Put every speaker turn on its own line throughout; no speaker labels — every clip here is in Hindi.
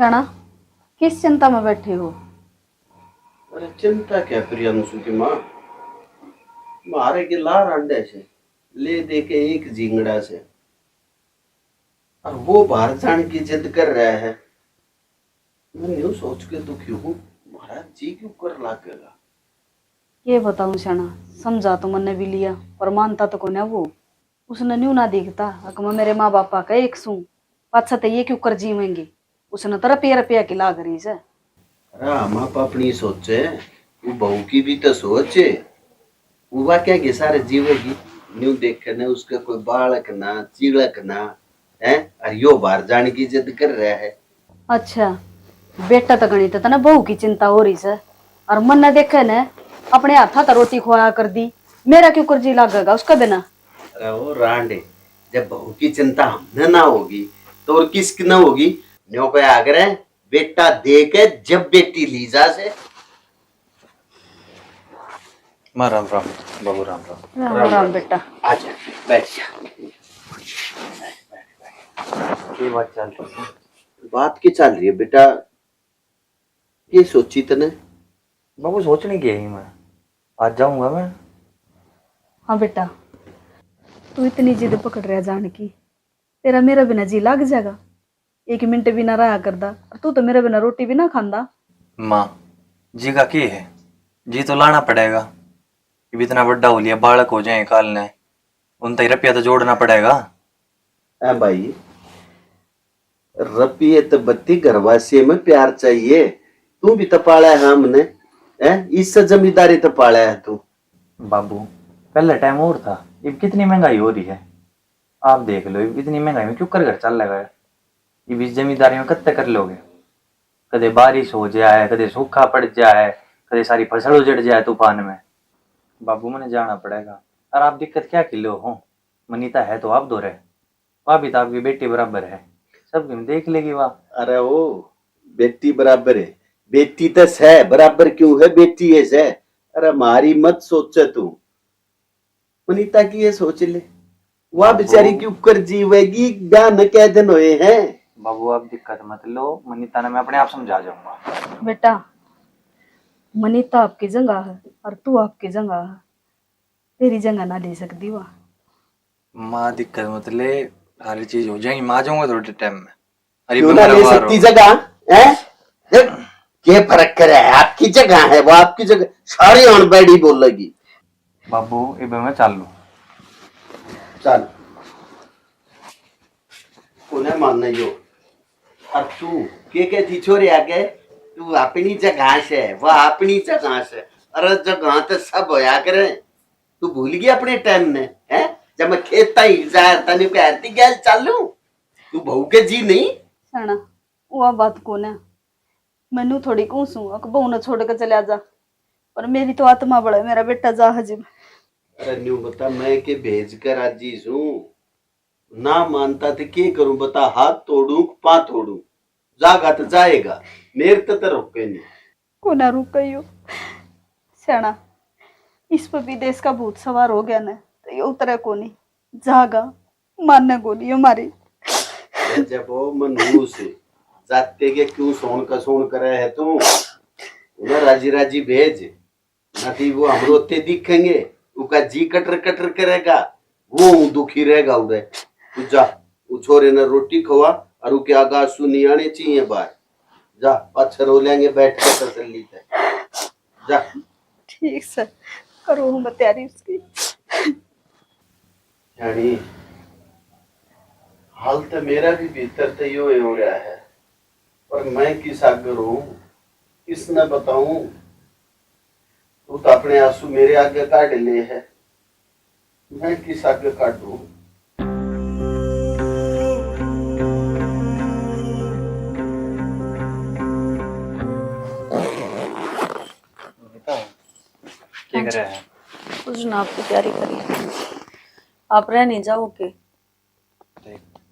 क्षणा किस चिंता में बैठे हो?
अरे चिंता क्या प्रियंशु की माँ, मारे के लार अंडे से ले दे के एक झिंगड़ा से, और वो बाहर जाने की जिद कर रहा है। मैं यूं सोच के दुखी हूँ, महाराज जी क्यों कर लागेगा।
ये बताऊं क्षणा, समझा तो मैंने भी लिया पर मानता तो कोने वो। उसने न्यू ना देखता मैं मेरे माँ बापा का एक सू पाछा तो ये क्यों कर जीवेंगे। उसने तो रुपया रुपया की लाग रही से।
अरे हम आप अपनी सोचे, वो बहू की भी तो सोचे। वो क्या के सारे जीवेगी, न्यू देखने उसका कोई बालक ना चिड़क ना है, और यो बाहर जाने की जिद कर रहा है।
अच्छा, बेटा तो गणित था ना बहू की चिंता हो रही से, और मन ने देखे ने अपने हाथा तो रोटी खुआ कर दी, मेरा क्यों कर जी लागेगा उसका बिना।
अरे वो रांडे, जब बहू की चिंता हमने ना होगी तो और किसकी ना होगी। न्यो पे आग्रह बेटा दे के जब बेटी ली जा से।
माँ राम राम। बाबू राम राम।
राम राम बेटा।
आजा बैठ जा।
ये बात चल रही है।
बात की चल रही है बेटा, ये सोची तने?
बाबू सोचने की है मैं, आज जाऊंगा मैं।
हाँ बेटा, तू इतनी जिद पकड़ रहा जान की, तेरा मेरा बिना जी लग जाएगा। एक मिनट भी ना रहा करदा, और तू तो मेरे बिना रोटी भी ना खांदा।
माँ जी का की है, जी तो लाना पड़ेगा। अब इतना बड़ा हो लिया, बालक हो जाए काल ने, उन तक रुपया तो जोड़ना पड़ेगा।
है भाई, रपिए तो बत्ती घरवासी में प्यार चाहिए। तू भी तो पाला है हमने, है इससे जमींदारी तो पाला है तू।
बाबू पहले टाइम और था, अब कितनी महंगाई हो रही है। आप देख लो, अब इतनी महंगाई में क्यों कर घर चल लगा है। अब इस जमींदारी में कत्ते कर लोगे। कदे बारिश हो जाए, कदे सूखा पड़ जाए, कदे सारी फसल उजड़ जाए तूफान में। बाबू मैंने जाना पड़ेगा। और आप दिक्कत क्या किलो हो, मनीता है तो आप दो रहे, भाभी तो आपकी बेटी बराबर है, सब देख लेगी वाह।
अरे वो बेटी बराबर है, बेटी तो है बराबर क्यों है, बेटी है से। अरे मारी मत सोचे तू, पुनीता की ये सोच ले। वह बेचारी क्यों कर जीवेगी, ब्याह न कह दिन हुए हैं।
बाबू आप दिक्कत मत लो, मनीता ने मैं अपने आप समझा जाऊंगा।
बेटा, मनीता आपकी जगह है और तू आपकी जगह है, तेरी जगह ना ले सकती वह।
माँ दिक्कत मत ले, सारी चीज हो जाएगी, मैं आ जाऊंगा थोड़े टाइम में। अरे
क्यों ना ले सकती जगह है? क्या फर्क करे है, आपकी जगह है वो, आपकी जगह सारी अनबैडी बोलेगी।
बाबू इब मैं चल लू।
चल उन्हें मानना जो, अब तू के कहती छोरे आगे, तू अपनी जगह से वह अपनी जगह से। अरे जगह तो सब होया करे, तू भूल गई अपने टाइम ने है, जब मैं खेता ही जा तने कहती गैल चालू, तू बहू के जी नहीं।
सना वह बात कौन है, मैनू थोड़ी कहूँ बहू ने छोड़ कर चले जा, पर मेरी तो आत्मा बड़ा, मेरा बेटा जा हजिम।
अरे न्यू बता, मैं के भेज कर राजी हूँ, ना मानता तो क्या करूं बता, हाथ तोड़ू पा तोड़ू, जागा तो जाएगा, मेरे तो रुके नहीं।
कोना रुक गई हो सना, इस पर विदेश का भूत सवार हो गया ना, तो ये उतरे कोनी, जागा मारने गोली हमारी।
जब वो मनहूस जाते के क्यों सोन का सोन करे है तू, उन्हें राजी राजी भेज, ना थी वो हम रोते दिखेंगे, उसका जी कटर कटर करेगा, वो दुखी रहेगा उधर। तू जा, वो छोरे ने रोटी खवा और उसके आगा सुनी आने चाहिए बाहर, जा अच्छा रो लेंगे बैठ के तसल्ली से, जा।
ठीक सर, करो हूँ मैं तैयारी उसकी।
यानी हाल तो मेरा भी भीतर तो यो हो रहा है, पर मैं किस आगे रो, किसने बताऊं। तू तो अपने आंसू मेरे आगे काट ले है, मैं किस आगे काटूं।
क्या कर रहे हैं।
कुछ ना, आपकी तैयारी करिए, आप रह नहीं जाओगे।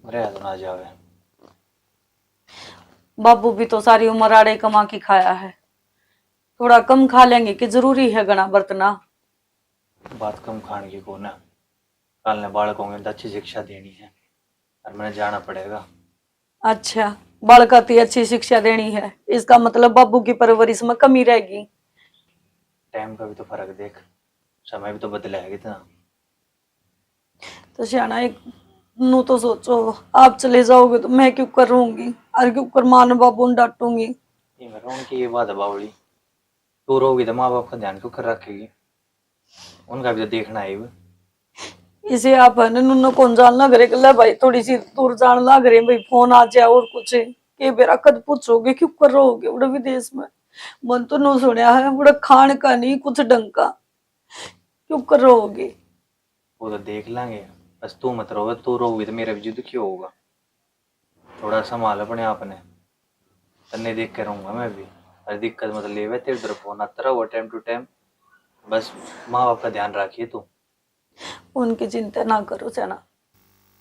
रह तो ना जावे,
बाबू भी तो सारी उम्र आड़े कमा के खाया है, थोड़ा कम खा लेंगे कि जरूरी है गणा बरतना।
बात कम खाने की को ना, कल ने बालकों में अच्छी शिक्षा देनी है और मैंने जाना पड़ेगा।
अच्छा,
बालका की अच्छी शिक्षा देनी है, इसका मतलब बाबू की परवरिश में कमी रहेगी।
टाइम का भी तो फर्क देख, समय भी तो बदला है कितना।
तो सियाना एक नू तो सोचो, आप चले जाओगे तो मैं क्यों कर रहूंगी, और क्यों कर माँ बाबू ने डांटूंगी।
ये मैं कहूँ कि ये बात है बावड़ी, तू रोगी तो माँ बाप का ध्यान क्यों कर रखेगी, उनका भी तो देखना है।
इसे आप है ना नुनो कौन जान लग रहे गला भाई, थोड़ी सी दूर जान लग रहे भाई, फोन आ जाए और कुछ के बेरा कद पूछोगे क्यों कर रहोगे उड़ा विदेश में। मन तो नो सुनया है उड़ा खान का नहीं कुछ ढंग का, क्यों कर रहोगे।
वो तो देख लेंगे, बस तू मत रो, तू रोगी तो मेरा भी जी दुखी होगा। थोड़ा संभाल अपने आप ने, तन्ने देख के रहूंगा मैं भी। हर दिक्कत मतलब ले तेरे उधर फोन आता रहा टाइम टू टाइम, बस माँ बाप का ध्यान रखिए तू।
उनकी चिंता ना करो सियाना,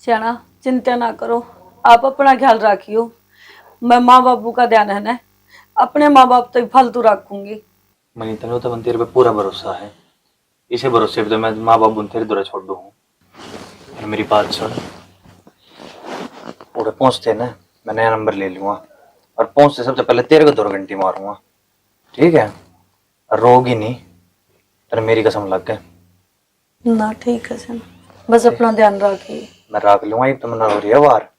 सियाना चिंता ना करो, आप अपना ख्याल रखियो। मैं माँ बाबू का ध्यान है ना, अपने माँ बाप तो फालतू रखूंगी।
मनी तने तो तेरे पे पूरा भरोसा है, इसे भरोसे पे तो मैं माँ बाप तेरे दूर छोड़ दूँ। और मेरी बात सुन, उड़े पहुँचते ना मैं नया नंबर ले लूँगा, और पहुँचते सबसे पहले तेरे को 2 घंटी मारूंगा, ठीक है। और रोगी नहीं, तेरे मेरी कसम लग गए
ना ठीक है सियाना, बस अपना ध्यान रखिए।
मैं रख लूंगा। ये तो मना हो रही है बार,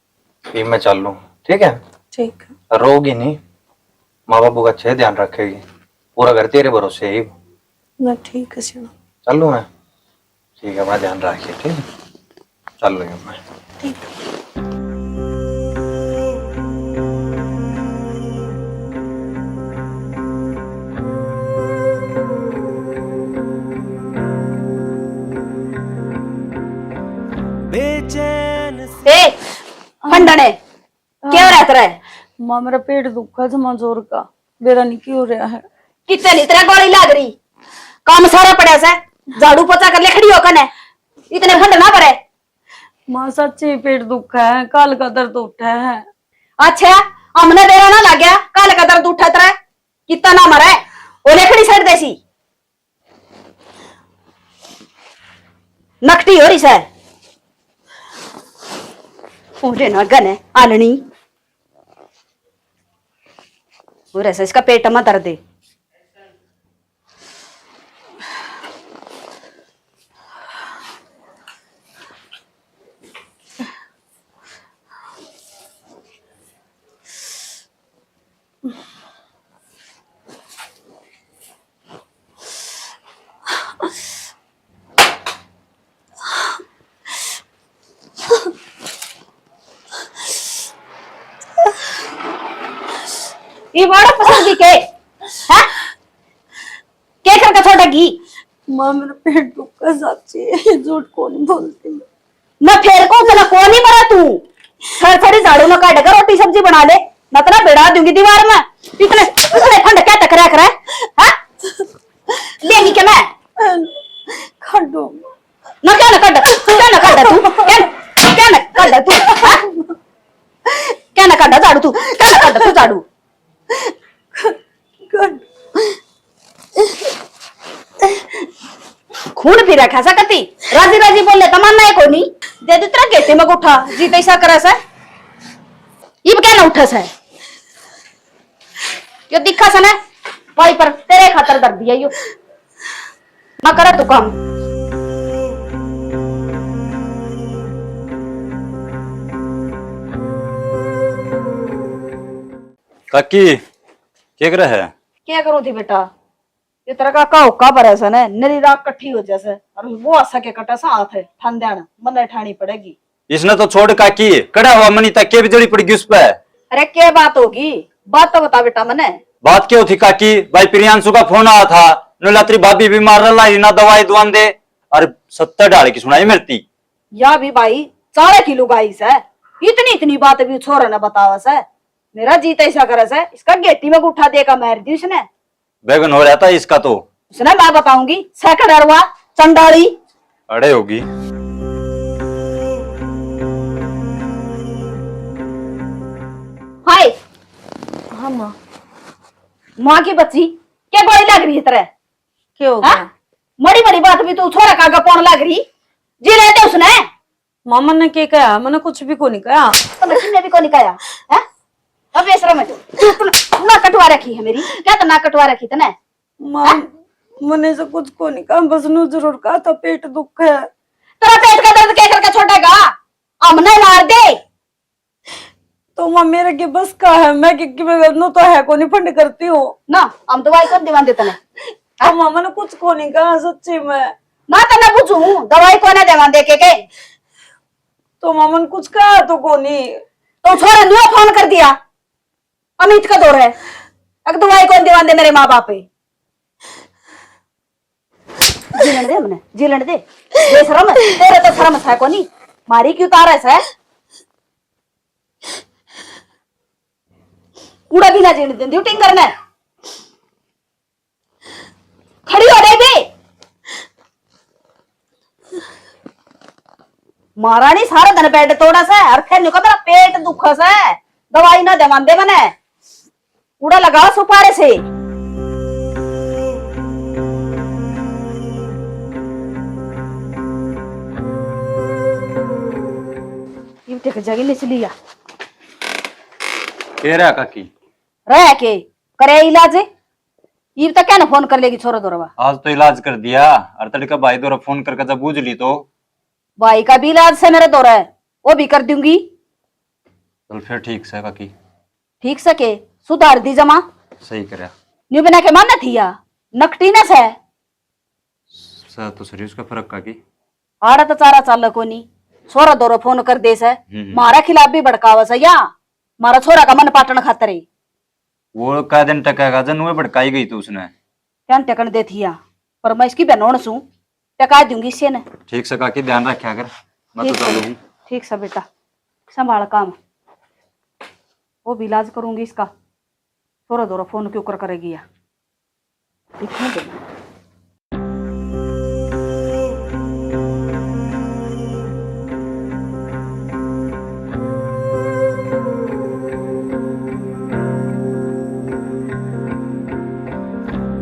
ये मैं चल लूँ, ठीक है।
ठीक है।
रोगी नहीं, माँ बापू का अच्छे ध्यान रखेगी, पूरा घर तेरे भरोसे है।
ना ठीक है सियाना।
चल लूँ मैं, ठीक है, अपना ध्यान रखिए, ठीक है, चल रही हूँ मैं।
ठीक है।
ए फंडने क्या रहता है?
माँ मेरा पेट दुखा जमा जोर का, मेरा नहीं क्यों रहा है।
कितनी तरह गोली लाग रही, काम सारा पड़ा से, झाड़ू पोछा कर ले खड़ी होकर ने, इतने फंड ना पड़े।
माँ सच्ची पेट दुखा है, काल का दर्द उठा है।
अच्छा हमने देरा ना लग गया, काल का दर्द उठा तरह कितना ना मरा है, ओले खड़ी साइड देसी नकटी हो रही से पूरे ना गने आलनी और ऐसा इसका पेट में दर्द है। ये बड़ा पसंद के हैं क्या करके छोटा की
माँ मेरा पेट दुखा सच्ची है, झूठ को नहीं बोलती।
ना फेर को ना कौन ही मरा तू, थोड़ी झाड़ू ना काट कर रोटी सब्जी बना ले, ना तो बेड़ा दूंगी दीवार में। इतने इतने खंड क्या टकरा कर है लेंगी क्या मैं
खड्डो
ना क्या ना काट तू क्या ना काट तू क्या ना काट झाड़ू तू क्या ना काट तू झाड़ू खून भी रखा सकती राजी राजी बोले तमन्ना है कोनी दे दे तेरा गेटे में उठा जीते ऐसा करे से ये क्या ना उठा से यो दिखा से ना भाई पर तेरे खातर दर्द दिया यो ना करे तू काम।
काकी क्या कर है?
क्या करूं थी बेटा, ये तेरा काका हुक्का पर ऐसा ना नरी रात कट्ठी हो जैसे और वो आशा के कटा सा हाथ है ठन देना मन ठानी पड़ेगी।
इसने तो छोड़ काकी, कड़ा हुआ मनी तक के भी जड़ी पड़ गई उस पर।
अरे क्या बात होगी, बात तो बता बेटा मने।
बात क्या थी काकी? भाई प्रियांशु का फोन आया था, नलात्री भाभी बीमार रहा ना दवाई दुआन दे, और 70 डाले की सुनाई मिलती
या भी भाई 4 किलो गाई से इतनी इतनी बात भी छोरा ने बतावा से मेरा जीत ऐसा करे से इसका गेटी में उठा देगा मार दी उसने।
बैगन हो रहा था इसका तो
उसने मैं बताऊंगी सैकड़ अरवा चंडाली
अड़े होगी।
हाय
हाँ माँ
माँ की बच्ची क्या गोली लग रही है तरह
क्या हो
हाँ?
गया?
बड़ी बड़ी बात भी तू छोरा कागा पौन लग रही जी लेते उसने।
मामा ने क्या कहा? मैंने कुछ भी को नहीं कहा।
तो किसने भी को नहीं कहा है अब बेशरम है तू ना कटवा रखी है मेरी, क्या तो ना कटवा रखी तने?
माँ मैंने से कुछ को नहीं कहा, बस नू जरूर कहा था पेट दुख है।
तेरा पेट का दर्द क्या करके छोड़ेगा? हमने मार दे।
तो माँ मेरे के बस का है, मैं कि मैं नू तो है को नहीं फंड करती हूँ
ना हम दवाई कौन दीवान देते ने?
तो माँ मैंने कुछ को नहीं कहा सच्ची में।
ना तने पूछू दवाई कौन दीवान दे के
तो माँ मैंने कुछ कहा तो को नहीं।
तो छोरा न्यू फोन कर दिया, अमित का दौर है, अब दवाई कौन दीवान दे मेरे माँ बाप पे? जीलन दे हमने, जीलन दे। बेशरम है, तेरे तो शर्म है को नहीं, मारी क्यों तारा है? कूड़ा भी ना जीने देंदी टिंग करना खड़ी हो रही भी महारानी सारा दिन पेट तोड़ा से और फिर न्यू मेरा पेट दुख से दवाई ना देवान दे मने कूड़ा लगा सुपारे से। ये जगह ले चलिया
कह रहा काकी
रह के करे इलाज ये तक क्या ना फोन कर लेगी छोरा दोरवा?
आज तो इलाज कर दिया और तड़का भाई दोरा फोन करके जब बूझ ली तो
भाई का भी इलाज से मेरे दौरा है, वो भी कर दूंगी।
चल फिर ठीक से काकी,
ठीक सके सुधार दी जमा
सही करया
न्यू बना के माना थी या नकटीनस है
सर तो शरीर का फर्क काकी।
आड़ा तो चारा चाल को नहीं छोरा दोरो फोन कर दे से मारा खिलाफ भी भड़कावा से या मारा छोरा का मन पाटन खातर ही
वो का दिन टकेगा जन वो भड़काई गई तो उसने
क्या टकन दे थी या पर मैं इसकी बहनों सू टका दूंगी इसे ने।
ठीक से काकी ध्यान रखा कर, मैं तो चालू हूँ।
ठीक से बेटा संभाल काम, वो भी इलाज करूंगी इसका। छोरा दोरो फोन क्यों कर करेगी या दिखने दे।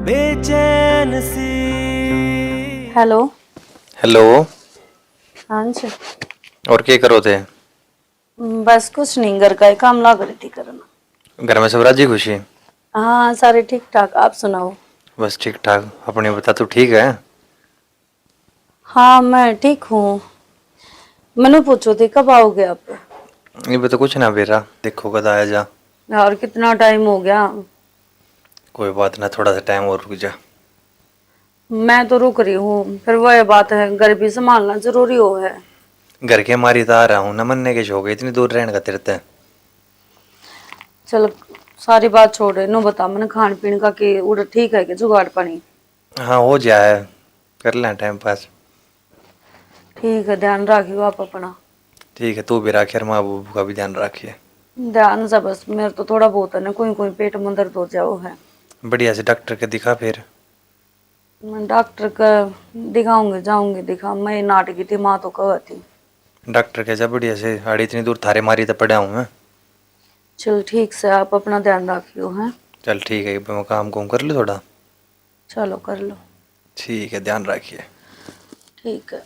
बेचैन सी।
हेलो
हेलो,
हाँ जी।
और क्या करो थे?
बस कुछ नहीं, घर का ही काम लग रही थी करना।
घर में सब राजी खुशी?
हाँ सारे ठीक ठाक, आप सुनाओ?
बस ठीक ठाक, अपने बता। तू ठीक है?
हाँ मैं ठीक हूँ। मैंने पूछो थी कब आओगे आप?
ये बता कुछ ना बेरा, देखो कद आया जा।
और कितना टाइम हो गया?
कोई बात ना, थोड़ा सा टाइम और रुक जा।
मैं तो रुक रही हूँ, फिर वह बात है घर भी संभालना जरूरी हो है।
घर के मारी तो आ रहा हूँ, न मनने के शौक है इतनी दूर रहने का तेरे ते।
चल सारी बात छोड़, नो बता मैंने खान पीने का कि उड़ ठीक है कि जुगाड़ पानी?
हाँ हो जाए, कर लें टाइम पास।
ठीक है, ध्यान रखियो आप अपना।
ठीक है, तू भी रखिए और माँ बाबू का भी ध्यान रखिए।
ध्यान से, बस मेरे तो थोड़ा बहुत है ना, कोई कोई पेट में दर्द हो जाओ है।
बढ़िया से डॉक्टर के दिखा फिर।
मैं डॉक्टर का दिखाऊंगी, जाऊंगी दिखा। मैं नाटकी थी माँ तो कहती।
डॉक्टर के जा बढ़िया से, आड़ी इतनी दूर थारे मारी तो पड़ा हूँ मैं।
चल ठीक से, आप अपना ध्यान रखियो है।
चल ठीक है, मैं काम कुम कर लूँ थोड़ा।
चलो कर लो।
ठीक है, ध्यान रखिए।
ठीक है।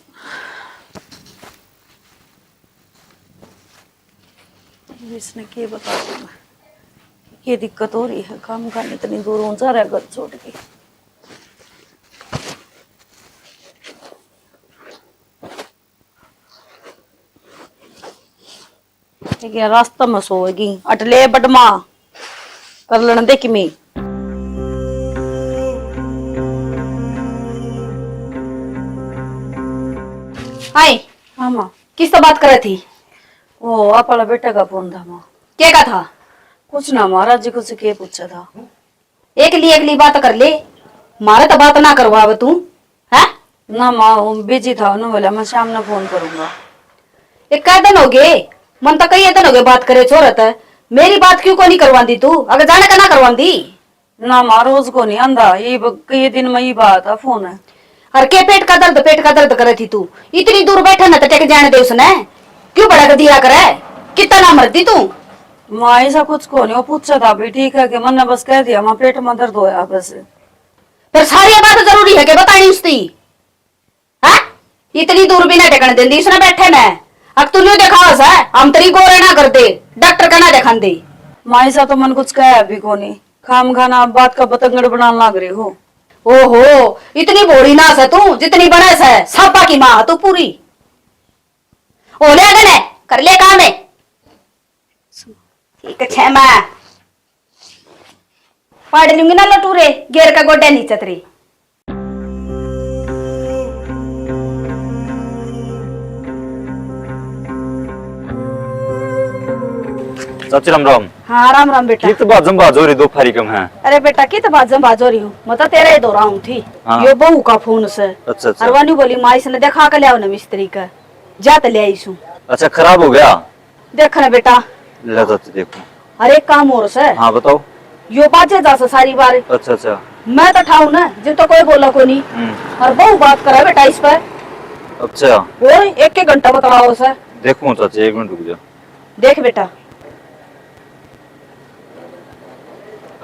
इसने क्या बता दूं मैं, ये दिक्कत हो रही है, काम करने इतनी दूर हो जा रहा है घर छोड़ के। ठीक है, रास्ता में सोएगी अटले बडमा कर लेने दे कि मैं।
हाय
हाँ माँ।
किस तो बात कर रही थी?
ओ आप वाला बेटा का फोन था माँ।
क्या का था?
कुछ ना महाराज जी कुछ के पूछा था।
एक ली बात कर ले, मारे तो बात ना करवावे तू है
ना माँ वो बिजी था, उन्होंने बोला मैं शाम में फोन करूंगा।
एक कै दिन हो गए, मन तो कई दिन हो गए बात करे छोरत है। मेरी बात क्यों को नहीं करवांदी तू? अगर जाने का ना करवांदी
ना माँ रोज को नहीं आंदा, ये दिन में ही बात है फोन है।
हर के पेट का दर्द करे थी तू, इतनी दूर बैठा ना तो टेक जाने दे उसने, क्यों बड़ा कर दिया करे? कितना ना मरती तू?
माँ ऐसा कुछ को नहीं, वो पूछा था भी ठीक है कि मैंने बस कह दिया माँ पेट में दर्द होया बस।
फिर सारी बात जरूरी है कि बतानी उसकी है? इतनी दूर भी ना टेकने देंदी उसने बैठे ने। अब तू न्यू देखा है हम तेरी गोरे ना कर दे, डॉक्टर का ना देखा दे।
माई सा तो मन कुछ कहा अभी को नहीं, खाम खाना बात का बतंगड़ बनाने लग रहे हो।
ओहो, इतनी बोड़ी ना है तू जितनी बना है सापा की माँ तू पूरी। ओले गने कर ले काम है। ठीक है माँ पढ़ लूंगी ना लटूरे गेर का गोड्डा नीचे तेरी।
चाची राम राम।
हाँ राम राम बेटा।
कित बाजम बाजोरी दो फारी कम है।
अरे बेटा की तो बाजो रही हूँ मैं तो तेरा ही दो रहा हूँ थी।
हाँ।
यो बहू का फोन से
अच्छा अच्छा
अरवानी बोली माँ इसने देखा कर लिया ना मिस्त्री का जा तो ले आई सू।
अच्छा खराब हो गया।
देख ना बेटा
ले चाची देखो।
हर एक काम और से
हाँ बताओ।
यो बाजे जा से सारी बार
अच्छा अच्छा
मैं तो ठाऊ ना जिन तो कोई बोला को नहीं और बहु बात करा बेटा इस पर।
अच्छा
और एक एक घंटा बताओ सर।
देखो चाची 1 मिनट रुक जा।
देख बेटा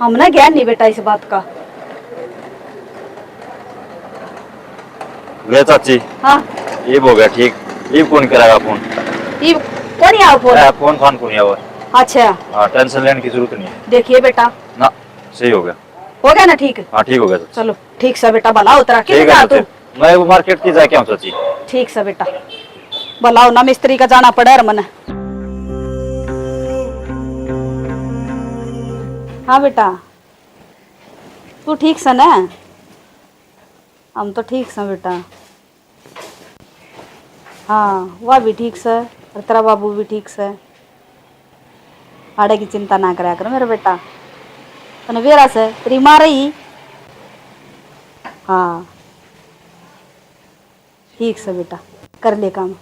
हम ना ज्ञान नहीं बेटा इस बात का।
ले चाची
हाँ
ये हो गया ठीक। ये कौन करेगा फोन?
ये कौन आओ फोन?
फोन फान को नहीं आवा।
अच्छा
हाँ टेंशन लेने की जरूरत नहीं है
देखिए बेटा
ना। सही हो गया।
हो गया ना ठीक।
हाँ ठीक हो गया चाची।
चलो ठीक से बेटा बनाओ तेरा
ठीक
कितना
है
तू।
चाची। मैं वो मार्केट की जाके आऊँ चाची।
ठीक से बेटा बनाओ ना मिस्त्री का जाना पड़े मन। हाँ बेटा तू ठीक से ना? हम तो ठीक से बेटा। हाँ वह भी ठीक से और तेरा बाबू भी ठीक से। आड़े की चिंता ना करा कर मेरा बेटा। तने वेरा से तेरी माँ रही। हाँ ठीक से बेटा कर ले काम।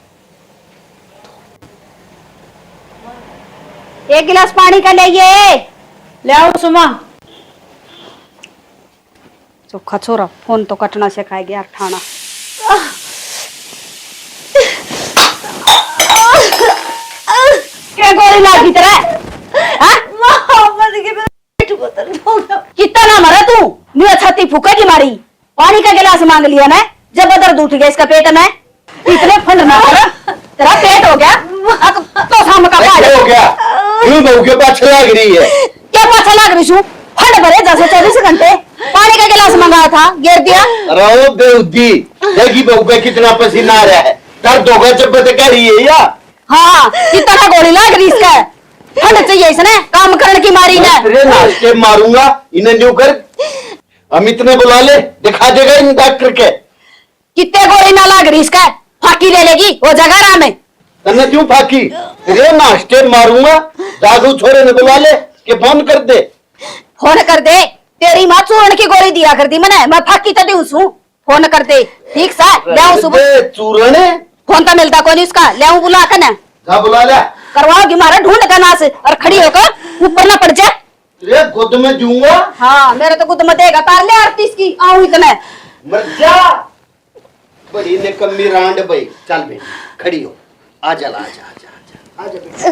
एक गिलास पानी का लाइए।
ले आओ सुमा।
चोखा छोरा फोन तो कटना सिखाए गया ठाना। क्या गोली लागी तेरे? कितना ना मरा तू? मुझे छाती फूका की मारी। पानी का गिलास मांग लिया ना जब दर्द उठ गया इसका पेट में। इतने फंड ना कर तेरा पेट हो गया तो शाम का
हो गया क्यों बहू के पास लग रही है?
क्या पाछा लग रही छू? फंड भरे 10-24 घंटे पानी का गिलास मंगाया था गिर दिया।
अरे बेउद्दी देखी बहू पे कितना पसीना आ रहा है। दर्द होगा जब बता कह रही है या?
हाँ कितना गोली लग रही इसका। फंड चाहिए इसने काम करने की मारी ने।
तेरे नाश्ते मारूंगा इन्हें न्यू कर। अमित ने बुला ले दिखा देगा इन डॉक्टर के।
कितने गोली ना लग रही इसका फाकी ले लेगी वो जगह रहा में।
तन्ने क्यों फाकी? तेरे नाश्ते मारूंगा। दादू छोरे ने बुला ले कि फोन कर दे।
फोन कर दे तेरी माँ चूर्ण की गोली दिया कर दी मैंने मैं फाकी तो दूं सू। फोन कर दे ठीक सा ले आऊं सुबह।
चूरण
फोन तो मिलता कोई नहीं उसका ले आऊं बुला कर ना।
जा बुला ले।
करवाओगी मारा ढूंढ का नास और खड़ी होकर ऊपर ना पड़ जाए।
तेरे गुद में दूंगा।
हाँ मेरे तो गुद मत देगा तार ले आरती इसकी आऊं इतने।
मर जा बड़ी निकम्मी रांड भाई। चल बे खड़ी हो आजा आजा आजा आजा आजा बेटा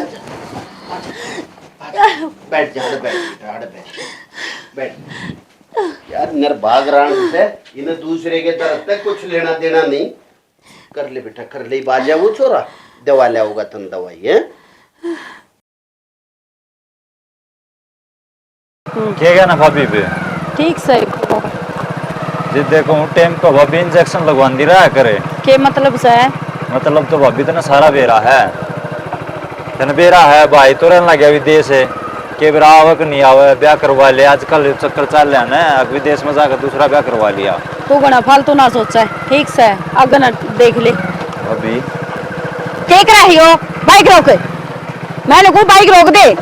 आजा बैठ जा बैठ बैठ यार निर्भाग रांड से इन्हें दूसरे के तरफ तक कुछ लेना देना नहीं। कर ले बेटा कर ले बाजा वो छोरा दवा ले होगा तुम दवाई है।
क्या ना भाभी पे
ठीक से
जी देखो टाइम को भाभी इंजेक्शन लगवा दी रहा करे।
के मतलब से है?
मतलब तो भाभी तना सारा बेरा है। तन बेरा है भाई तो रहने लगे विदेश है के बेरा आवक नहीं आवे ब्याह करवा लिया। आजकल चक्कर चल रहा है ना विदेश में जाकर दूसरा ब्याह करवा लिया।
तू गणा फालतू ना सोचा है ठीक से आगे ना देख ले।
भाभी
क्या कर रही हो? बाइक रोक। मैंने को बाइक रोक दे।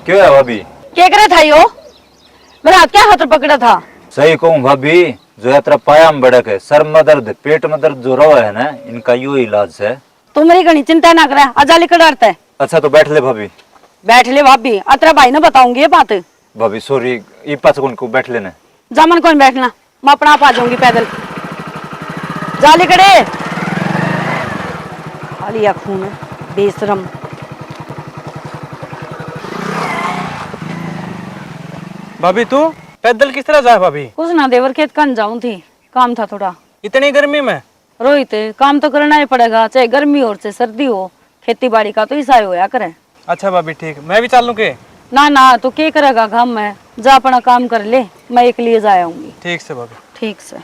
क्यों है भाभी?
क्या करे था यो? मेरा हाथ क्या हाथ पकड़ा था?
सही कहूँ भाभी जो यात्रा पाया में बड़क है सर में दर्द पेट में दर्द जो रहा है ना इनका यो इलाज है।
तू मेरी घनी चिंता ना करे आजा लेकर डरता है।
अच्छा तो बैठ ले भाभी।
बैठ ले भाभी अतरा भाई ने बताऊंगी ये बात।
भाभी सॉरी ये पास को बैठ लेना।
जामन कौन बैठना मैं अपना आप आ जाऊंगी पैदल। जा लेकर खाली खून है बेशरम।
भाभी तू पैदल किस तरह जाए? भाभी
कुछ ना देवर खेत कन जाऊं थी काम था थोड़ा।
इतनी गर्मी में?
रोहित काम तो करना ही पड़ेगा चाहे गर्मी हो चाहे सर्दी हो। खेती बाड़ी का तो हिस्सा होया करे।
अच्छा भाभी ठीक मैं भी चलूं के?
ना ना तो क्या करेगा घम में, जा अपना काम कर ले, मैं एक लिए जा आऊंगी।
ठीक से भाभी।
ठीक से।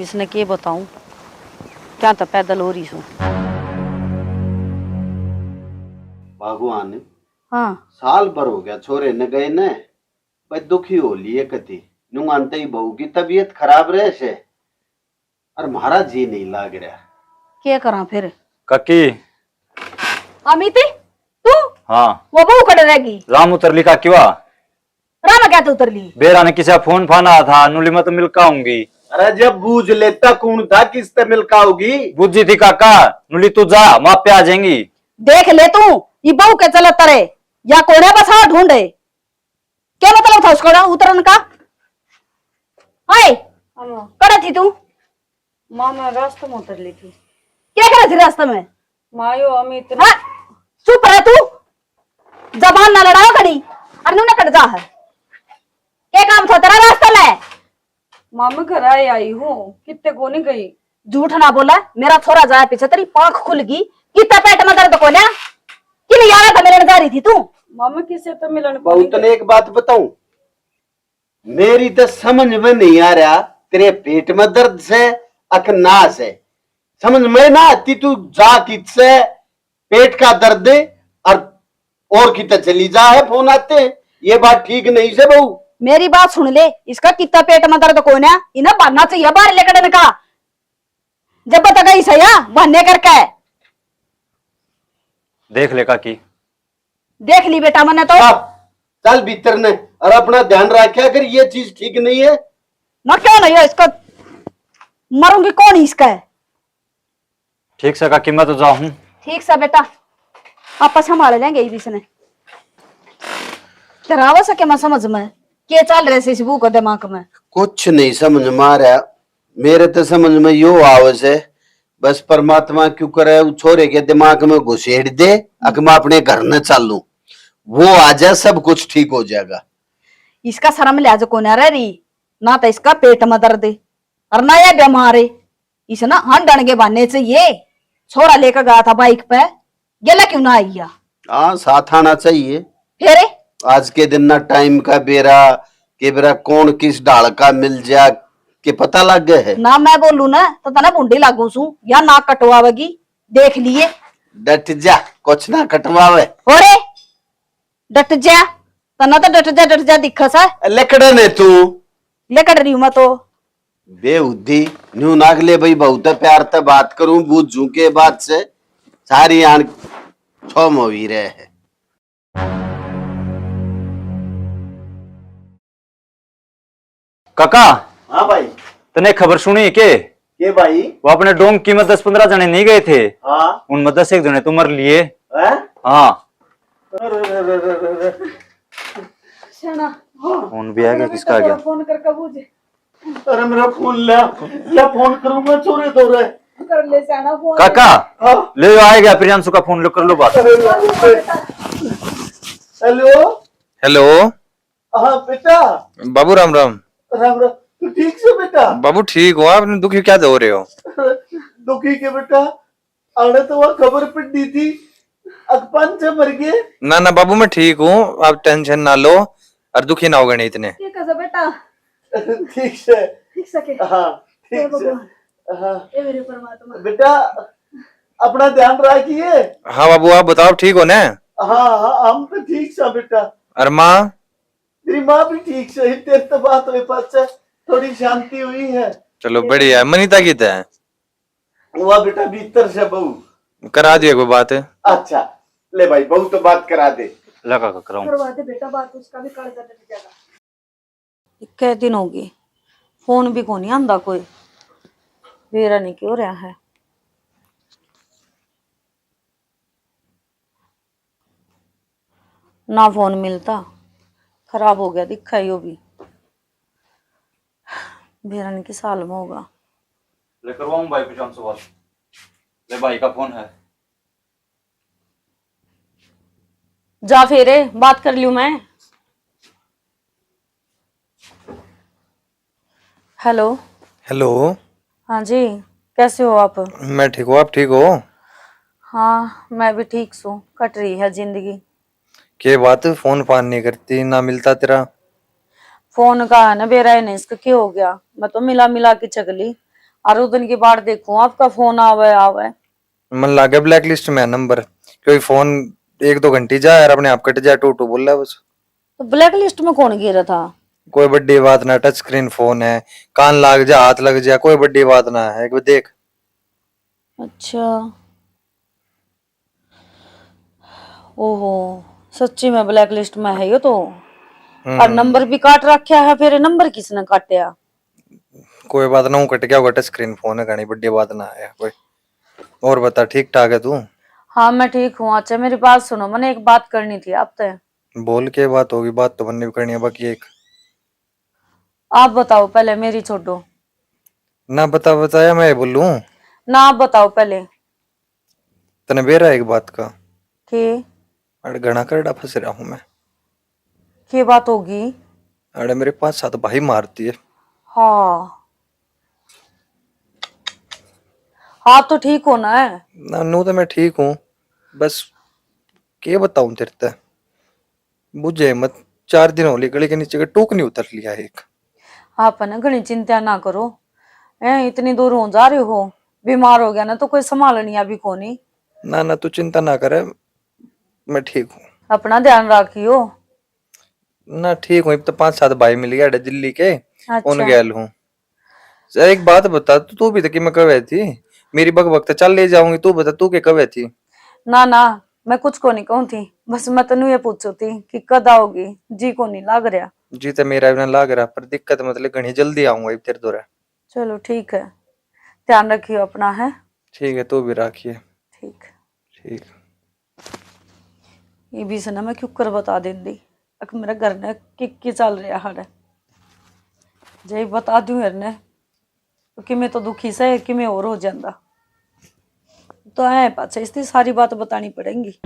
इसने क्या बताऊं, क्या तो पैदल हो रही सो।
भगवान
हाँ
साल भर हो गया छोरे न गए न, भाई दुखी हो लिए कति नुमानते ही बहू की तबीयत खराब रहे से, और हमारा जी नहीं लाग रहा।
क्या करा फिर।
काकी।
अमित तू
हाँ।
वो बहू कट रहेगी।
राम उतर ली काकी वा।
रामा क्या तू उतर ली।
बेरा ने किसी फोन फाना था, नुली में तो मिलका आऊंगी।
अरे जब बूझ लेता कौन था किस ते मिलका होगी।
बुझी थी काका, नुली तू जा, माँ पे आ जाएंगी।
देख ले तू ये बहू के चलत तरे या कोने बस हाँ ढूंढे, क्या मतलब था उसको उतरन का। हाय कड़ा थी तू।
माँ मैं रास्ते में उतर ली थी।
क्या करा थी रास्ते में।
मायो अमित
हाँ, चुप रह तू, जबान ना लड़ाओ कड़ी, अरे नू ना कट जा है। क्या काम था तेरा रास्ते में।
माँ मैं घर आई हूँ, कितने को नहीं गई।
झूठ ना बोला, मेरा छोरा जाए पीछे तेरी पांख खुल गई, कितना पेट में दर्द को ना कि नहीं यार था मिलने जा रही थी तू।
मामा किसे तो मिलन को
बहुत ने एक बात बताऊं, मेरी तो समझ में नहीं आ रहा तेरे पेट में दर्द से अकना से समझ में ना आती, तू जा किससे पेट का दर्द और कितना चली जा है फोन आते हैं, ये बात ठीक नहीं से बहू।
मेरी बात सुन ले, इसका कितना पेट में दर्द को ना इन्हें बनना चाहिए बाहर लेकर का, जब तक गई सया बनने करके।
देख ले काकी।
देख ली बेटा मैंने तो।
चल भीतर ने और अपना ध्यान रखा कर, ये चीज ठीक नहीं है
ना। क्यों नहीं है इसका, मरूंगी कौन ही इसका है।
ठीक से काकी, मैं तो जाऊं।
ठीक सा बेटा, आपस संभाल लेंगे इसने। तेरा सके मैं समझ में क्या चल रहे से इस बू को दिमाग में।
कुछ नहीं समझ में आ रहा, मेरे तो समझ में यो आवस है, बस परमात्मा क्यों करे उस छोरे के दिमाग में घुसेड़ दे, अक मैं अपने घर न चालू, वो आ जाए सब कुछ ठीक हो जाएगा।
इसका शर्म लिहाज को ना रही ना, तो इसका पेट में दर्द है और ना ये बीमार है। इसे ना हंडन के बहाने से ये छोरा लेकर गया था बाइक पे, गेला क्यों ना आइया।
हाँ साथ आना चाहिए।
फिर
आज के दिन ना टाइम का बेरा के बेरा कौन किस ढाल का मिल जा के पता लग गए है
ना, मैं बोलू ना तो तना बूंदी लागू सू या नाक कटवावेगी, देख लिए।
डट जा, कुछ ना कटवावे।
होरे डट जा, तना तो डट जा दिखस है।
लकड़े ने तू
लेकर रही हूं मैं तो।
बेउद्धी न्यू नागले भाई बहुत प्यार से बात करूं, बूझू के बाद से सारी आन छो मोवी रहे है।
काका।
हाँ भाई।
तने खबर सुनी के
भाई
वो अपने डोंग की में 10-15 जने नहीं गए थे।
हाँ
उनमें 10 एक जने तो मर लिए।
है?
हाँ।
हाँ।
फोन भी आ गया, किसका आ गया।
फोन कर कबूजे
अरे मेरा फोन ले फोन करूंगा चोरे दो रहे
कर ले जाना फोन।
काका
हाँ?
ले लो, आएगा प्रियांशु का फोन, लो कर लो बात।
हेलो।
हेलो
हाँ बेटा।
बाबू, राम राम।
राम राम। तू ठीक से बेटा।
बाबू ठीक हो? आपने दुखी क्या हो रहे हो?
दुखी के बेटा, आने तो वहाँ खबर पड़ी थी अकपान से मर गए।
ना ना बाबू, मैं ठीक हूँ, आप टेंशन ना लो और दुखी ना हो गए इतने।
ठीक है बेटा।
ठीक से।
ठीक सके।
हाँ ठीक से। हाँ
ए मेरे परमात्मा।
बेटा अपना ध्यान रखिए।
हाँ बाबू, आप बताओ ठीक हो ना?
हाँ हाँ हम तो ठीक सा बेटा।
और माँ?
तेरी माँ भी ठीक से, तेरे तो बात हुई पास से थोड़ी शांति हुई है।
चलो बढ़िया है। मनीता की है
हुआ बेटा भीतर से बहू
करा दिया कोई बात है?
अच्छा ले भाई, बहू तो बात करा दे।
लगा का कराऊं।
करवा दे बेटा बात, उसका भी कर्जा डट जाएगा।
इक्के दिन होगी, फोन भी को नहीं आंदा कोई। वेरा नहीं क्यों रहा है। ना फोन मिलता, खराब हो गया दिखा यो भी। वेरा ने की साल में होगा।
ले करवाऊं भाई प्रियांशु बात। ले भाई का फोन है।
जा फेरे बात कर लूं मैं। हेलो।
हेलो।
हाँ जी, कैसे हो आप?
मैं ठीक हूँ, आप ठीक हो?
हाँ मैं भी ठीक हूँ, कट रही है जिंदगी।
के बात फोन फान नहीं करती ना मिलता तेरा।
फोन का है ना बेरा है नहीं, इसका क्या हो गया? मैं तो मिला मिला के चगली, और उस दिन की बात देखूं आपका फोन आवे आवे।
मन लागे ब्लैक लिस्ट में है नंबर, कोई फोन 1-2 घंटे जाए और अपने आप कट जाए, टू टू बोल रहा है बस।
तो ब्लैक लिस्ट में कौन गिरा था?
कोई बड़ी बात ना, टच स्क्रीन फोन है, कान लाग जा हाथ लग जा, कोई बड़ी बात ना है, एक बार देख।
अच्छा, ओहो, सच्ची में ब्लैक लिस्ट में है ये तो। और नंबर भी काट रखा है, फिर नंबर किसने काटा?
कोई बात ना, हूँ कट गया होगा, टच स्क्रीन फोन है, घनी बड़ी बात ना है कोई। और बता, ठीक ठाक है तू?
हाँ मैं ठीक हूँ। अच्छा मेरी बात सुनो, मैंने एक बात करनी थी आपसे।
बोल के बात होगी, बात तो बनने भी करनी है, बाकी एक
आप बताओ पहले, मेरी छोड़ो
ना। बताया मैं बोलूं?
ना, आप बताओ पहले।
तने बेरा एक बात का,
के
अरे घना करड़ा फंस रहा हूं मैं।
के बात होगी?
अरे मेरे 5-7 भाई मारती है।
हाँ हाँ, तो ठीक होना है।
ना नू तो मैं ठीक हूँ, बस के बताऊं तेरे ते, बुझे मत। 4 दिन होली गली के नीचे का टूक नहीं उतर लिया एक।
आप है ना घनी चिंता ना करो, इतनी दूर हो जा रहे हो, बीमार हो गया ना तो कोई संभालनी अभी कोनी।
ना ना, तू चिंता ना करे, मैं ठीक हूँ।
अपना ध्यान रखियो।
ना ठीक हूँ, अब तो 5-7 भाई मिल गया दिल्ली के, उन
अच्छा
गैल हूँ। एक बात बता, तू भी तो कि मैं कवे थी, मेरी बक बक तो चल ले जाऊंगी, तू बता तू के कवे थी?
ना ना, मैं कुछ को नहीं कहूँ थी, बस मैं तेन ये पूछो थी कि कद आओगी, जी को नहीं लाग रहा।
जी तो मेरा भी ना लाग रहा, पर दिक्कत मतलब घनी जल्दी आऊंगा अब तेरे दौरा।
चलो ठीक है, ध्यान रखियो अपना है।
ठीक है, तू भी रखिए।
ठीक।
ठीक।
ये भी से ना मैं क्यों कर बता देंदी, अक मेरा घर ने कि चल रहा है, जे बता दूं यार ने तो कि मैं तो दुखी से कि मैं और हो जाता, तो है पाछे इसकी सारी बात बतानी पड़ेगी।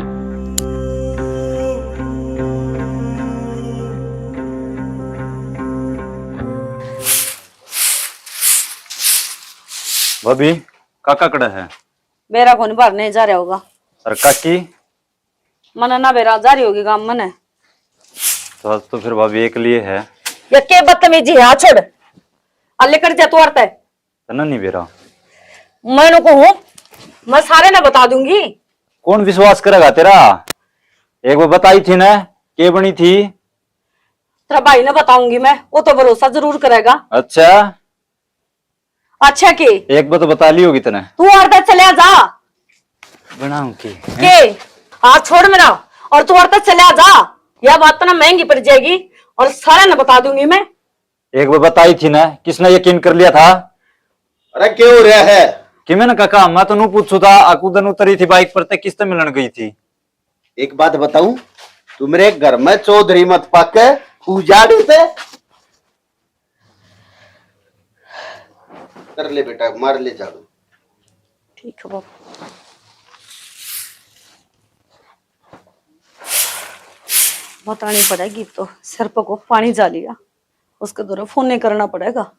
भाभी काका कड़ा है?
बेरा को नहीं भरने जा रहा होगा।
और काकी?
मना ना बेरा जा रही होगी काम मने।
तो आज तो फिर भाभी एक लिए है।
ये के बदतमीजी है, हाथ छोड़, अल्ले कर जा तू औरत है।
तना नहीं बेरा,
मैं को हूँ, मैं सारे ना बता दूंगी।
कौन विश्वास करेगा तेरा? एक बार बताई थी ना के बनी थी।
तेरा भाई ने बताऊंगी मैं, वो तो भरोसा जरूर करेगा।
अच्छा,
अच्छा के
एक बार तो बता ली होगी तने।
तू औरत चले जा
बनाऊं की
के, हाथ छोड़ मेरा, और तू औरत चले जा, यह बात तो ना महंगी पड़ जाएगी, और सारे ना बता दूंगी मैं।
एक बार बताई थी ना, किसने यकीन कर लिया था?
अरे क्यों हो रहा है?
कि मैंने काका मैं तो नू पूछू था, अकुदन उतरी थी बाइक पर ते किससे मिलन गई थी?
एक बात बताऊं, तू मेरे घर में चौधरी मत पाके उजाड़ से कर ले बेटा, मार ले झाड़ू।
ठीक है बाबू। बतानी पड़ेगी तो, सिर पर को पानी जा लिया, उसके द्वारा फोन नहीं करना पड़ेगा।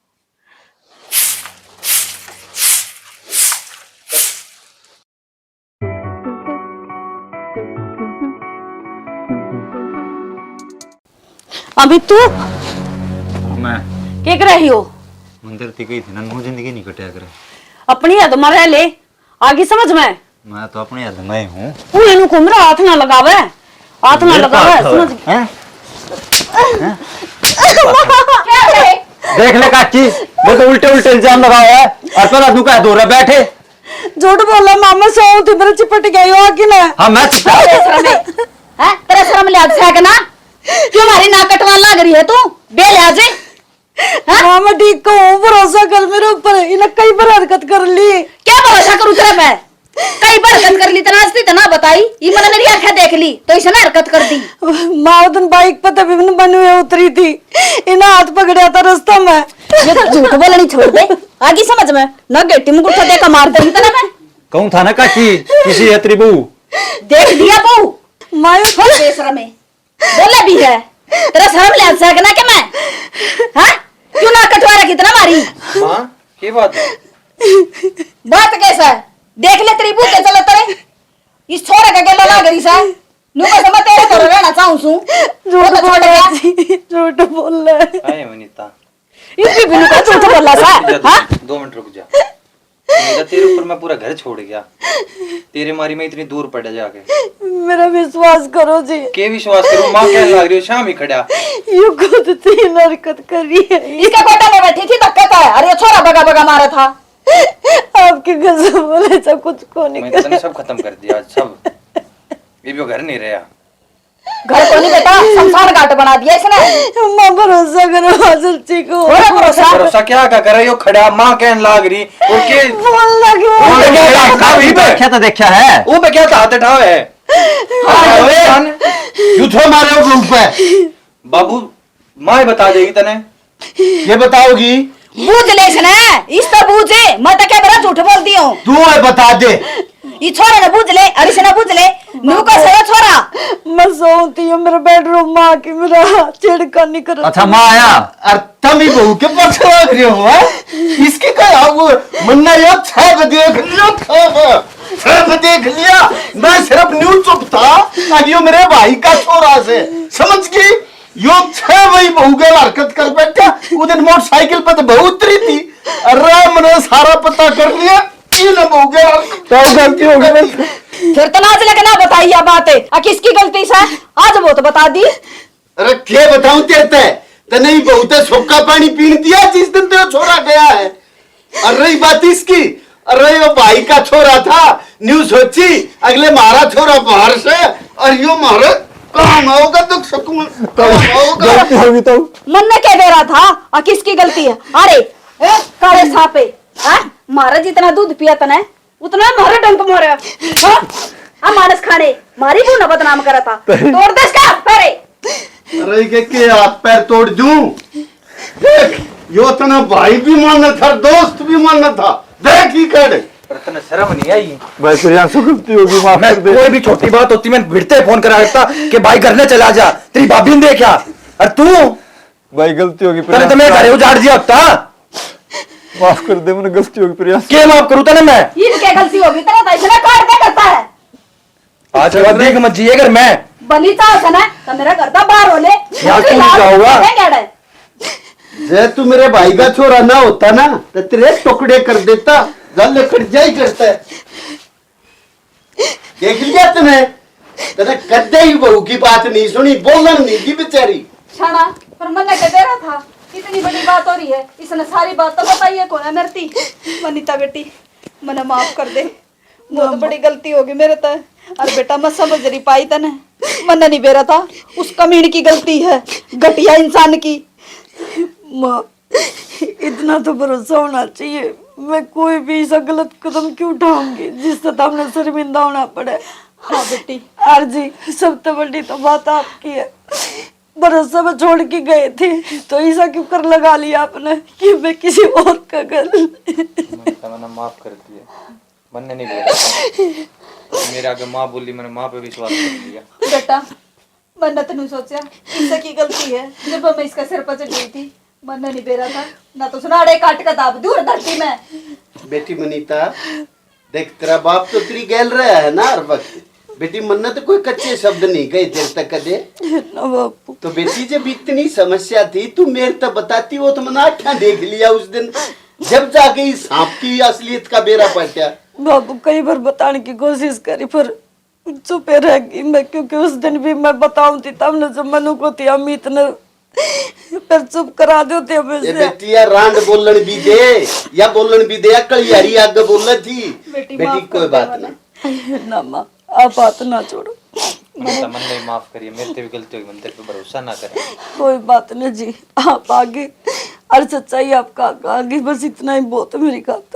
अभी तू
मैं
क्या कर रही हो?
मंदिर थी गई थी ना, नू जिंदगी नहीं कटिया करे।
अपनी हद में रह ले, आगे समझ में।
मैं तो अपने हद में हूँ।
तू इनु घूमरा, हाथ ना लगावे, हाथ ना लगावे, समझ।
देख ले काकी, वो तो उल्टे उल्टे इल्जाम लगाया है, और पहला तू कह दो रहा बैठे।
झूठ बोला मामा, सो थी मेरे चिपट गई हो कि ना।
हाँ मैं
तेरा शर्म लिहाज से है ना? क्यों हमारी नाक कटवा लग रही है तू बेलिहाज?
मामा ठीक को भरोसा कर मेरे ऊपर, इन्हें कई बार हरकत कर ली।
क्या भरोसा करूं तेरे पे? कई बार हरकत कर ली, तना असली तना बताई, ये मैंने मेरी आंखें देख ली तो इसने हरकत कर दी।
माँ उधर बाइक पर तभी बनी हुई उतरी थी, इन्हें हाथ पकड़ा था रास्ता में।
ये झूठ बोलनी छोड़ दे, आगे समझ में न गेटी मुकुट देकर मार देगी तना मैं।
कहूँ था ना काकी, किसी है त्रिभु।
देख दिया बहू,
माँ
बेशरम है, बोला भी है, तेरा शर्म लिहाज से है ना कि मैं, हाँ? क्यों ना कटवा रखी तना मारी?
माँ की बात है?
बात कैसा है? देख ले तेरी बू कैसा लगता है, इस छोरे का गेला लग रही सा, नु को मैं तेरे तो रहना चाहूं सु
झूठ बोल रहा है जी, झूठ बोल रहा है।
काय है वनिता?
इसी बिनु का झूठ बोला सा हां
2 मिनट रुक जा। मेरा तेरे ऊपर मैं पूरा घर छोड़ गया, तेरे मारी मैं इतनी दूर पड़ जाके।
मेरा विश्वास करो जी।
के विश्वास करूं? मां कहने लग रही हो शाम ही खड़ा।
ये खुद तीन हरकत कर रही है।
इसके कोटे में बैठी थी धक्का था अरे छोरा बगा बगा मारा था।
आपके कसम बोले सब कुछ को नहीं
मैं तने सब खत्म कर दिया सब। ये भी घर नहीं रहा।
घर को नहीं बेटा शमशान घाट बना दिया इसने।
मां भरोसा करो सच्ची को।
थोड़ा भरोसा
भरोसा क्या का करे यो खड़ा मां कहने लग रही और के
बोल लगे
वो पे क्या था भी पे
क्या तो देखा है
वो पे क्या था हाथ उठावे है। ओए
क्यों थो मारे हो ग्रुप पे?
बाबू मां बता देगी तने।
ये बताओगी?
बूझ ले इसने इस तो बूझे मैं तो क्या बड़ा झूठ बोलती हूँ।
तू है बता दे।
ये छोरे ने बूझ ले अरिश ने बूझ ले नु का सही छोरा।
मैं सोती हूँ मेरे बेडरूम मां की मेरा चिड़का नहीं कर।
अच्छा माँ आया
और तुम ही बहू के पास लग रहे हो हैं? इसके क्या वो मन्ना यो 6 बजे देख लियो 6 बजे देख लिया। मैं सिर्फ न्यूज चुप था कि यो मेरे भाई का छोरा से समझ गई। यो 6 बजे बहू के हरकत कर बैठा। उस दिन मोटरसाइकिल पे तो बहू उतरी थी। अरे मैंने सारा पता कर लिया। इन बहू के तो गलती हो गई।
फिर तो नाच लेके ना बताइए बातें किसकी गलती से आज वो तो बता दी।
अरे क्या बताऊं तेरे ते नहीं बहुत सूखा पानी पीन दिया जिस दिन तेरा छोरा गया है। और रही बात इसकी अरे वो भाई का छोरा था न्यूज सोची अगले मारा छोरा बाहर से और यो मारा काम होगा तो सुकून
गलती होगी तो
मन ने कह दे रहा था किसकी गलती है। अरे काले सापे मारा जितना दूध पिया तने उतना मारे डंक मारे मानस खाने मारी को न बदनाम करा था तोड़ दे इसका हाथ पैर।
अरे के हाथ पैर तोड़ दूं? देख यो तना भाई भी मानना था दोस्त भी मानना था। देख ही कर
पर तने शर्म नहीं आई?
भाई प्रियांशु गलती होगी माफ
मैं
कर दे।
कोई भी छोटी बात होती मैं भिड़ते फोन करा देता कि भाई घर ने चला जा तेरी भाभी ने देखा। और तू
भाई गलती होगी
तने तो मैं घर उजाड़ दिया अब ता।
माफ कर दे मैंने गलती होगी प्रियांशु।
के माफ करूं तने मैं?
इनके गलती होगी तेरा तो इसने काट के करता है।
आज के बाद देख मत जिए अगर मैं
बनी चाह ना तो मेरा घर का बाहर हो ले
यहाँ क्यों जाऊंगा?
जे तू मेरे भाई का छोरा ना होता ना तो तेरे टुकड़े कर देता। गल कट जाई करता है। देख लिया तूने तेरे कदे ही बहू की बात नहीं सुनी बोलन नहीं दी बेचारी।
क्षणा पर मन ने कह दे रहा था इतनी बड़ी बात हो रही है इसने सारी बात तो बताई है कौन है नरती। वनिता बेटी मने माफ कर दे बहुत बड़ी गलती होगी मेरे तो। अरे बेटा मैं समझ रही पाई तने मन नहीं बेरा था उस कमीन की गलती है घटिया इंसान की।
माँ इतना तो भरोसा होना चाहिए मैं कोई भी ऐसा गलत कदम क्यों उठाऊंगी जिससे सामने शर्मिंदा होना पड़े।
हाँ बेटी
जी सबसे बड़ी तो बात आपकी है। भरोसा में छोड़ के गए थे तो ऐसा क्यों कर लगा लिया आपने कि मैं किसी और का गल।
मैंने माफ कर दिया मैंने नहीं बोला मेरे आगे माँ बोली मैंने माँ पे विश्वास कर लिया।
बेटा मैंने तो नहीं सोचा इससे की गलती है जब मैं इसका सिर पर चढ़ी थी मन नहीं बेरा था ना तो सुनाड़े काट का दाब दूर धरती में।
बेटी मनीता देख तेरा बाप तो तेरी गैल रहा है ना हर वक्त। बेटी मन्ना तो कोई कच्चे शब्द नहीं कहे देर तक कदे।
ना बापू
तो बेटी जब इतनी समस्या थी तू मेरे तक बताती हो तो मैंने आँखें देख लिया उस दिन जब जाके इस सांप की असलियत का बेरा पटा।
बापू कई बार बताने की कोशिश करी पर चुप रह गई मैं क्योंकि उस दिन भी मैं बताऊं थी तब न जो मनु को थी अमित ने पर चुप करा दो थे
ये बेटिया रांड बोलन भी दे या बोलन भी दे अकल यारी आगे बोल थी। बेटी कोई बात ना
ना माँ आप बात ना छोड़ो।
मन ने माफ करिए मेरे से भी गलती होगी मन तेरे पे भरोसा ना करे।
कोई बात नहीं जी आप आगे और सच्चाई आपका आगे बस इतना ही बहुत है मेरी खातिर।